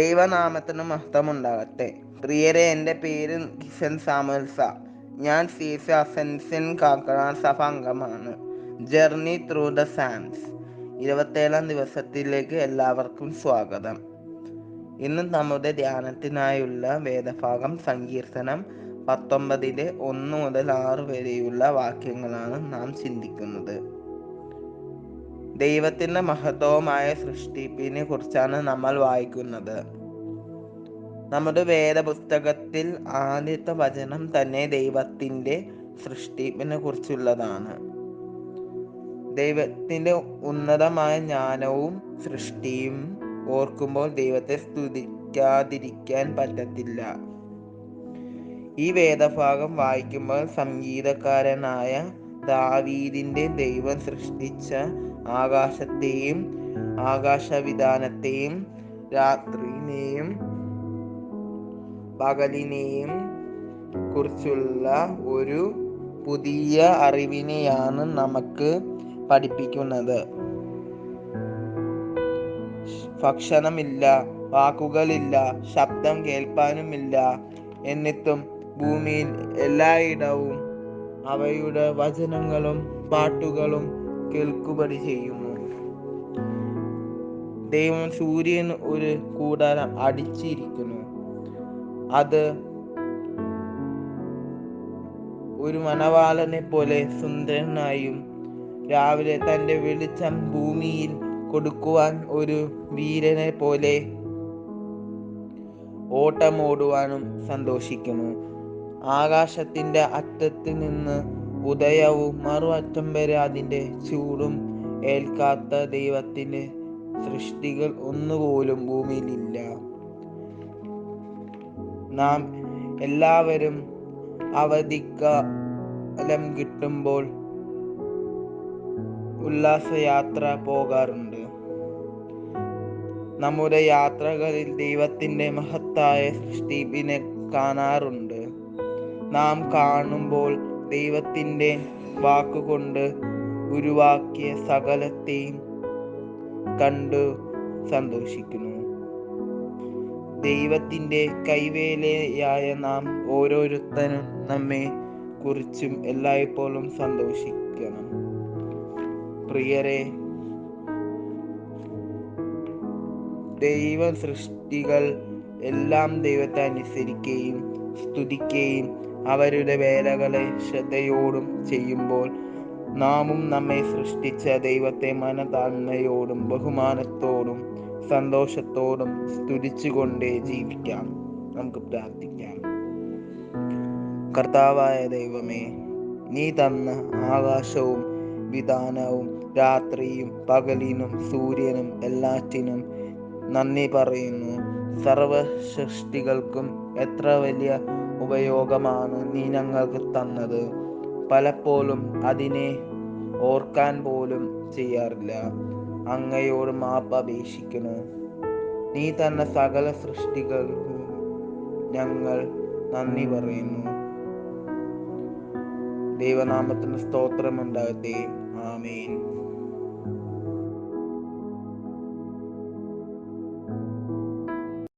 ദൈവനാമത്തിന് മഹത്വമുണ്ടാകട്ടെ. പ്രിയരെ, എൻ്റെ പേര് കിഷൻ സാമുൽസ. ഞാൻ CC അസെൻഷൻ കാക്കനാട് സഭ അംഗമാണ്. ജേർണി ത്രൂ ദ സാംസ് 27ാം ദിവസത്തിലേക്ക് എല്ലാവർക്കും സ്വാഗതം. ഇന്ന് നമ്മുടെ ധ്യാനത്തിനായുള്ള വേദഭാഗം സങ്കീർത്തനം 19 1 മുതൽ 6 വരെയുള്ള വാക്യങ്ങളാണ് നാം ചിന്തിക്കുന്നത്. ദൈവത്തിൻ്റെ മഹത്വമായ സൃഷ്ടിപ്പിനെ കുറിച്ചാണ് നമ്മൾ വായിക്കുന്നത്. നമ്മുടെ വേദപുസ്തകത്തിൽ ആദ്യത്തെ വചനം തന്നെ ദൈവത്തിൻ്റെ സൃഷ്ടിപ്പിനെ കുറിച്ചുള്ളതാണ്. ദൈവത്തിൻ്റെ ഉന്നതമായ ജ്ഞാനവും സൃഷ്ടിയും ഓർക്കുമ്പോൾ ദൈവത്തെ സ്തുതിക്കാതിരിക്കാൻ പറ്റത്തില്ല. ഈ വേദഭാഗം വായിക്കുമ്പോൾ സംഗീതക്കാരനായ ദാവീദിൻ്റെ ദൈവം സൃഷ്ടിച്ച ആകാശത്തെയും ആകാശവിധാനത്തെയും രാത്രിയെയും പകലിനെയും കുറിച്ചുള്ള ഒരു പുതിയ അറിവിനെയാണ് നമുക്ക് പഠിപ്പിക്കുന്നത്. ഭക്ഷണമില്ല, വാക്കുകളില്ല, ശബ്ദം കേൾപ്പാനുമില്ല, എന്നിട്ടും ഭൂമിയിൽ എല്ലായിടവും അവയുടെ വചനങ്ങളും പാട്ടുകളും കേൾക്കുപടി ചെയ്യുന്നു. ദൈവം സൂര്യൻ ഒരു കൂടാരം അടിച്ചിരിക്കുന്നു. അത് ഒരു മണവാളനെ പോലെ സുന്ദരനായും രാവിലെ തൻ്റെ വെളിച്ചം ഭൂമിയിൽ കൊടുക്കുവാൻ ഒരു വീരനെ പോലെ ഓട്ടമോടുവാനും സന്തോഷിക്കുന്നു. ആകാശത്തിൻ്റെ അറ്റത്ത് നിന്ന് ഉദയവും മറു അറ്റം വരെ അതിൻ്റെ ചൂടും ഏൽക്കാത്ത ദൈവത്തിൻ്റെ സൃഷ്ടികൾ ഒന്നുപോലും ഭൂമിയിലില്ല. നാം എല്ലാവരും അവധിക്കാലം കിട്ടുമ്പോൾ ഉല്ലാസയാത്ര പോകാറുണ്ട്. നമ്മുടെ യാത്രകളിൽ ദൈവത്തിൻ്റെ മഹത്തായ സൃഷ്ടിപ്പിനെ കാണാറുണ്ട്. നാം കാണുമ്പോൾ ദൈവത്തിൻ്റെ വാക്കുകൊണ്ട് ഉരുവാക്കിയ സകലത്തെയും കണ്ടു സന്തോഷിക്കുന്നു. ദൈവത്തിൻ്റെ കൈവേലയായ നാം ഓരോരുത്തരും നമ്മെ കുറിച്ചും എല്ലായ്പ്പോഴും സന്തോഷിക്കണം. പ്രിയരെ, ദൈവ സൃഷ്ടികൾ എല്ലാം ദൈവത്തെ അനുസരിക്കുകയും സ്തുതിക്കുകയും അവരുടെ വേലകളെ ശ്രദ്ധയോടും ചെയ്യുമ്പോൾ നാമും നമ്മെ സൃഷ്ടിച്ച ദൈവത്തെ മനതാഴ്മയോടും ബഹുമാനത്തോടും സന്തോഷത്തോടും സ്തുതിച്ചുകൊണ്ടേ ജീവിക്കാം. നമുക്ക് പ്രാർത്ഥിക്കാം. കർത്താവായ ദൈവമേ, നീ തന്ന ആകാശവും വിധാനവും രാത്രിയും പകലിനും സൂര്യനും എല്ലാറ്റിനും നന്ദി പറയുന്നു. സർവ സൃഷ്ടികൾക്കും എത്ര വലിയ ഉപയോഗമാണ് നീ ഞങ്ങൾക്ക് തന്നത്. പലപ്പോഴും അതിനെ ഓർക്കാൻ പോലും ചെയ്യാറില്ല. അങ്ങയോട് മാപ്പ് അപേക്ഷിക്കുന്നു. നീ തന്ന സകല സൃഷ്ടികൾക്കും ഞങ്ങൾ നന്ദി പറയുന്നു. ദൈവനാമത്തിന് സ്തോത്രമുണ്ടാകട്ടെ. ആമേൻ.